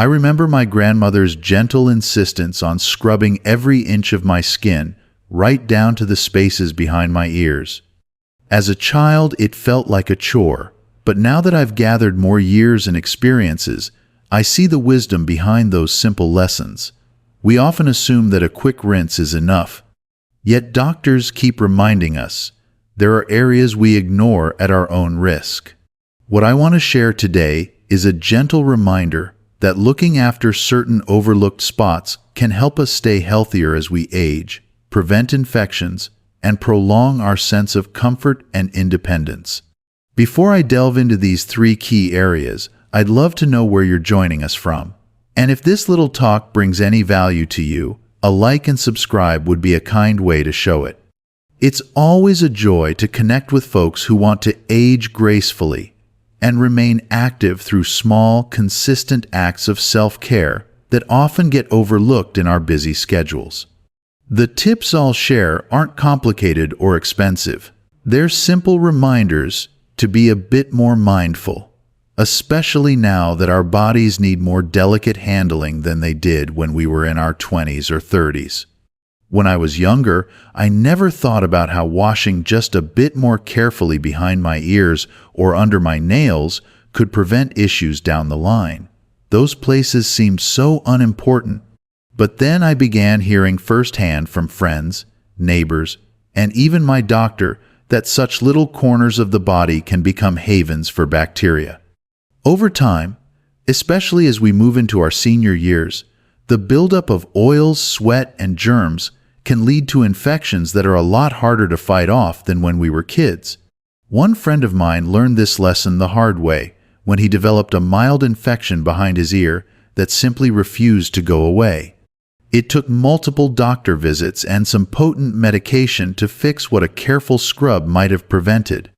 I remember my grandmother's gentle insistence on scrubbing every inch of my skin, right down to the spaces behind my ears. As a child, it felt like a chore, but now that I've gathered more years and experiences, I see the wisdom behind those simple lessons. We often assume that a quick rinse is enough, yet doctors keep reminding us there are areas we ignore at our own risk. What I want to share today is a gentle reminder that looking after certain overlooked spots can help us stay healthier as we age, prevent infections, and prolong our sense of comfort and independence. Before I delve into these 3 key areas, I'd love to know where you're joining us from. And if this little talk brings any value to you, a like and subscribe would be a kind way to show it. It's always a joy to connect with folks who want to age gracefully and remain active through small, consistent acts of self-care that often get overlooked in our busy schedules. The tips I'll share aren't complicated or expensive. They're simple reminders to be a bit more mindful, especially now that our bodies need more delicate handling than they did when we were in our 20s or 30s. When I was younger, I never thought about how washing just a bit more carefully behind my ears or under my nails could prevent issues down the line. Those places seemed so unimportant. But then I began hearing firsthand from friends, neighbors, and even my doctor that such little corners of the body can become havens for bacteria. Over time, especially as we move into our senior years, the buildup of oils, sweat, and germs can lead to infections that are a lot harder to fight off than when we were kids. One friend of mine learned this lesson the hard way when he developed a mild infection behind his ear that simply refused to go away. It took multiple doctor visits and some potent medication to fix what a careful scrub might have prevented.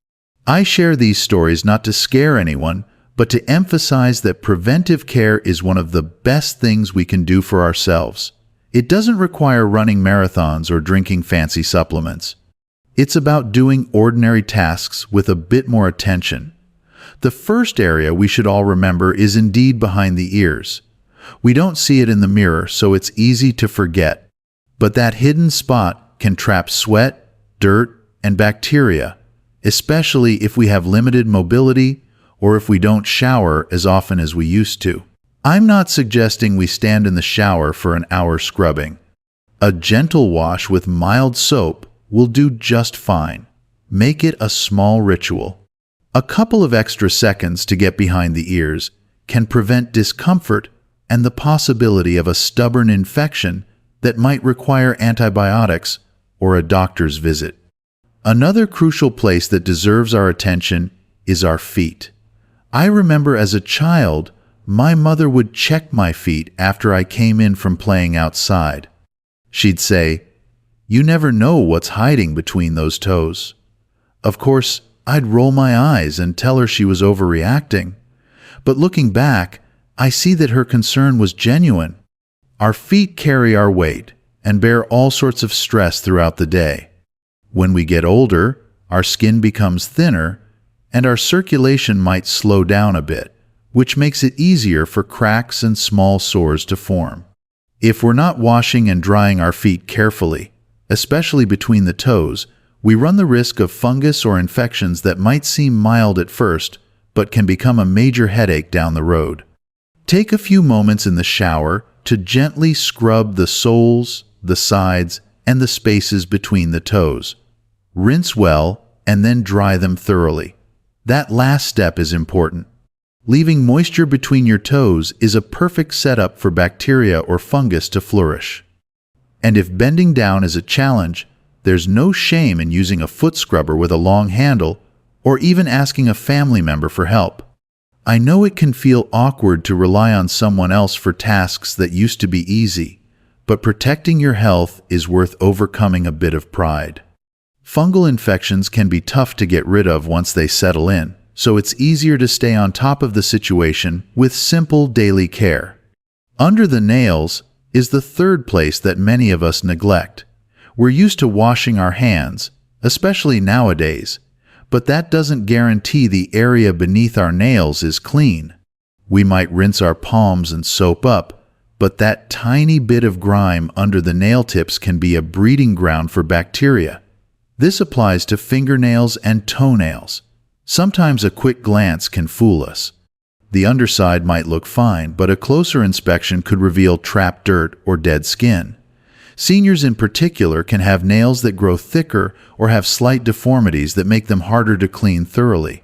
I share these stories not to scare anyone, but to emphasize that preventive care is one of the best things we can do for ourselves. It doesn't require running marathons or drinking fancy supplements. It's about doing ordinary tasks with a bit more attention. The first area we should all remember is indeed behind the ears. We don't see it in the mirror, so it's easy to forget. But that hidden spot can trap sweat, dirt, and bacteria, especially if we have limited mobility or if we don't shower as often as we used to. I'm not suggesting we stand in the shower for an hour scrubbing. A gentle wash with mild soap will do just fine. Make it a small ritual. A couple of extra seconds to get behind the ears can prevent discomfort and the possibility of a stubborn infection that might require antibiotics or a doctor's visit. Another crucial place that deserves our attention is our feet. I remember as a child, my mother would check my feet after I came in from playing outside. She'd say, "You never know what's hiding between those toes." Of course, I'd roll my eyes and tell her she was overreacting. But looking back, I see that her concern was genuine. Our feet carry our weight and bear all sorts of stress throughout the day. When we get older, our skin becomes thinner and our circulation might slow down a bit, which makes it easier for cracks and small sores to form. If we're not washing and drying our feet carefully, especially between the toes, we run the risk of fungus or infections that might seem mild at first, but can become a major headache down the road. Take a few moments in the shower to gently scrub the soles, the sides, and the spaces between the toes. Rinse well and then dry them thoroughly. That last step is important. Leaving moisture between your toes is a perfect setup for bacteria or fungus to flourish. And if bending down is a challenge, there's no shame in using a foot scrubber with a long handle or even asking a family member for help. I know it can feel awkward to rely on someone else for tasks that used to be easy, but protecting your health is worth overcoming a bit of pride. Fungal infections can be tough to get rid of once they settle in, so it's easier to stay on top of the situation with simple daily care. Under the nails is the third place that many of us neglect. We're used to washing our hands, especially nowadays, but that doesn't guarantee the area beneath our nails is clean. We might rinse our palms and soap up, but that tiny bit of grime under the nail tips can be a breeding ground for bacteria. This applies to fingernails and toenails. Sometimes a quick glance can fool us. The underside might look fine, but a closer inspection could reveal trapped dirt or dead skin. Seniors in particular can have nails that grow thicker or have slight deformities that make them harder to clean thoroughly.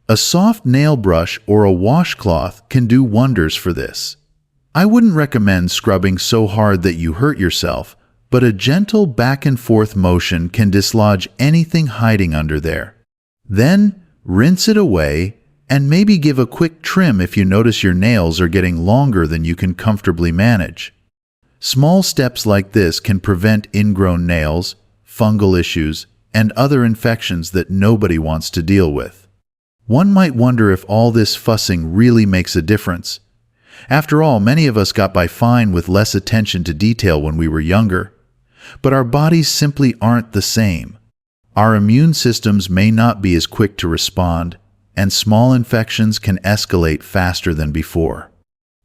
A soft nail brush or a washcloth can do wonders for this. I wouldn't recommend scrubbing so hard that you hurt yourself, but a gentle back and forth motion can dislodge anything hiding under there. Then, rinse it away and maybe give a quick trim if you notice your nails are getting longer than you can comfortably manage. Small steps like this can prevent ingrown nails, fungal issues, and other infections that nobody wants to deal with. One might wonder if all this fussing really makes a difference. After all, many of us got by fine with less attention to detail when we were younger. But our bodies simply aren't the same. Our immune systems may not be as quick to respond, and small infections can escalate faster than before.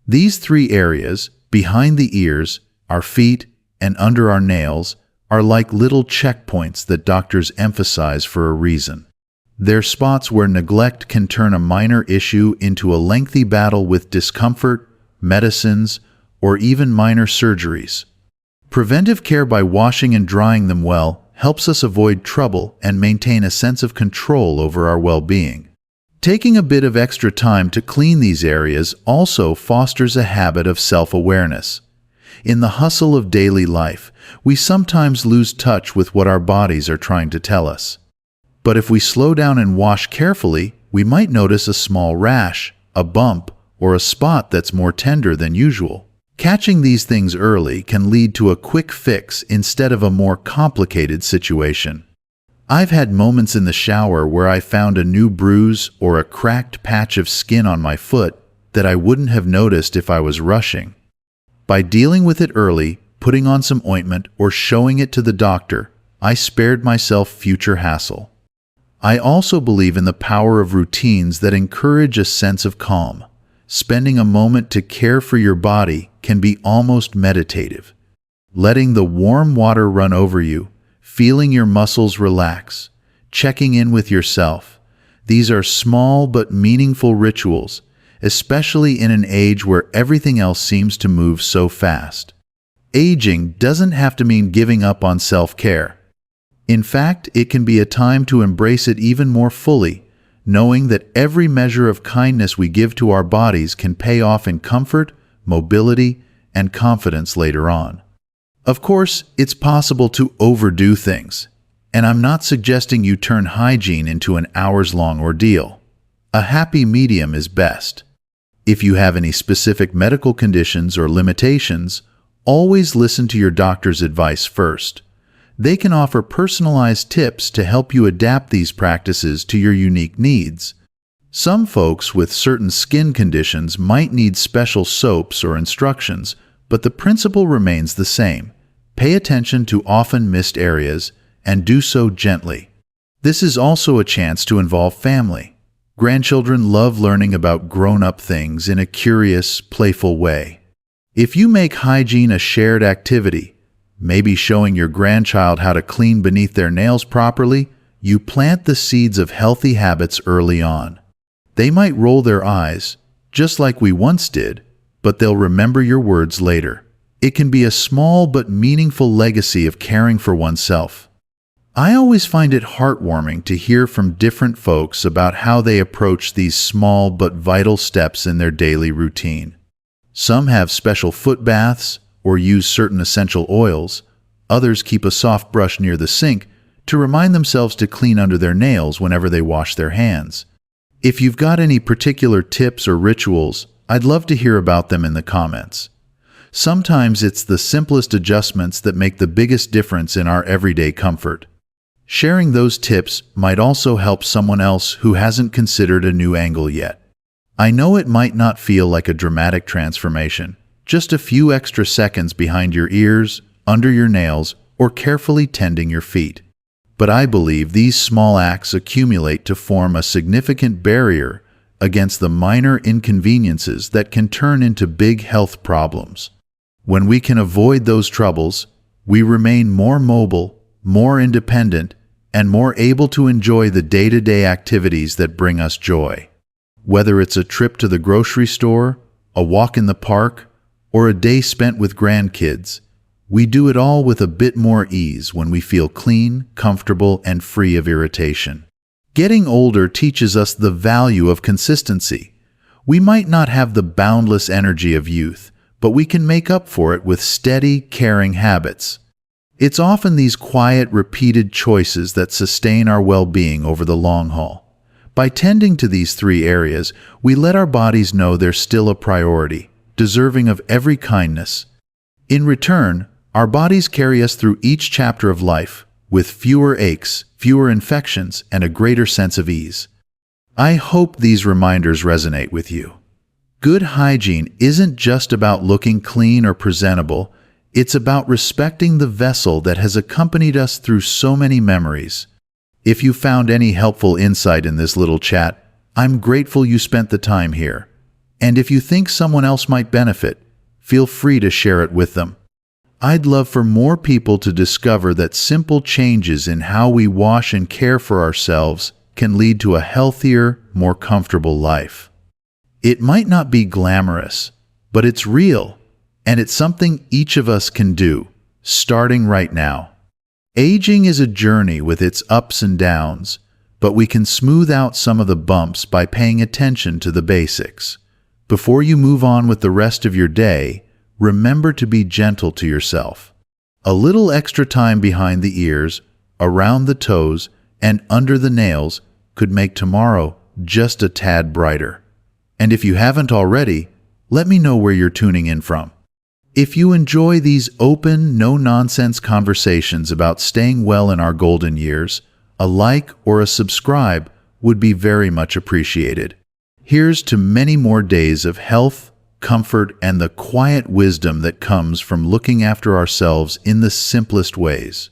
These three areas, behind the ears, our feet, and under our nails, are like little checkpoints that doctors emphasize for a reason. They're spots where neglect can turn a minor issue into a lengthy battle with discomfort, medicines, or even minor surgeries. Preventive care by washing and drying them well helps us avoid trouble and maintain a sense of control over our well-being. Taking a bit of extra time to clean these areas also fosters a habit of self-awareness. In the hustle of daily life, we sometimes lose touch with what our bodies are trying to tell us. But if we slow down and wash carefully, we might notice a small rash, a bump, or a spot that's more tender than usual. Catching these things early can lead to a quick fix instead of a more complicated situation. I've had moments in the shower where I found a new bruise or a cracked patch of skin on my foot that I wouldn't have noticed if I was rushing. By dealing with it early, putting on some ointment, or showing it to the doctor, I spared myself future hassle. I also believe in the power of routines that encourage a sense of calm. Spending a moment to care for your body can be almost meditative. Letting the warm water run over you, feeling your muscles relax, checking in with yourself. These are small but meaningful rituals, especially in an age where everything else seems to move so fast. Aging doesn't have to mean giving up on self-care. In fact, it can be a time to embrace it even more fully, knowing that every measure of kindness we give to our bodies can pay off in comfort, mobility, and confidence later on. Of course, it's possible to overdo things, and I'm not suggesting you turn hygiene into an hours-long ordeal. A happy medium is best. If you have any specific medical conditions or limitations, always listen to your doctor's advice first. They can offer personalized tips to help you adapt these practices to your unique needs. Some folks with certain skin conditions might need special soaps or instructions, but the principle remains the same. Pay attention to often missed areas and do so gently. This is also a chance to involve family. Grandchildren love learning about grown-up things in a curious, playful way. If you make hygiene a shared activity, maybe showing your grandchild how to clean beneath their nails properly, you plant the seeds of healthy habits early on. They might roll their eyes, just like we once did, but they'll remember your words later. It can be a small but meaningful legacy of caring for oneself. I always find it heartwarming to hear from different folks about how they approach these small but vital steps in their daily routine. Some have special foot baths or use certain essential oils. Others keep a soft brush near the sink to remind themselves to clean under their nails whenever they wash their hands. If you've got any particular tips or rituals, I'd love to hear about them in the comments. Sometimes it's the simplest adjustments that make the biggest difference in our everyday comfort. Sharing those tips might also help someone else who hasn't considered a new angle yet. I know it might not feel like a dramatic transformation, just a few extra seconds behind your ears, under your nails, or carefully tending your feet. But I believe these small acts accumulate to form a significant barrier, against the minor inconveniences that can turn into big health problems. When we can avoid those troubles, we remain more mobile, more independent, and more able to enjoy the day-to-day activities that bring us joy. Whether it's a trip to the grocery store, a walk in the park, or a day spent with grandkids, we do it all with a bit more ease when we feel clean, comfortable, and free of irritation. Getting older teaches us the value of consistency. We might not have the boundless energy of youth, but we can make up for it with steady, caring habits. It's often these quiet, repeated choices that sustain our well-being over the long haul. By tending to these three areas, we let our bodies know they're still a priority, deserving of every kindness. In return, our bodies carry us through each chapter of life, with fewer aches, fewer infections, and a greater sense of ease. I hope these reminders resonate with you. Good hygiene isn't just about looking clean or presentable, it's about respecting the vessel that has accompanied us through so many memories. If you found any helpful insight in this little chat, I'm grateful you spent the time here. And if you think someone else might benefit, feel free to share it with them. I'd love for more people to discover that simple changes in how we wash and care for ourselves can lead to a healthier, more comfortable life. It might not be glamorous, but it's real, and it's something each of us can do, starting right now. Aging is a journey with its ups and downs, but we can smooth out some of the bumps by paying attention to the basics. Before you move on with the rest of your day, remember to be gentle to yourself. A little extra time behind the ears, around the toes, and under the nails could make tomorrow just a tad brighter. And if you haven't already, let me know where you're tuning in from. If you enjoy these open, no-nonsense conversations about staying well in our golden years, a like or a subscribe would be very much appreciated. Here's to many more days of health, comfort, and the quiet wisdom that comes from looking after ourselves in the simplest ways.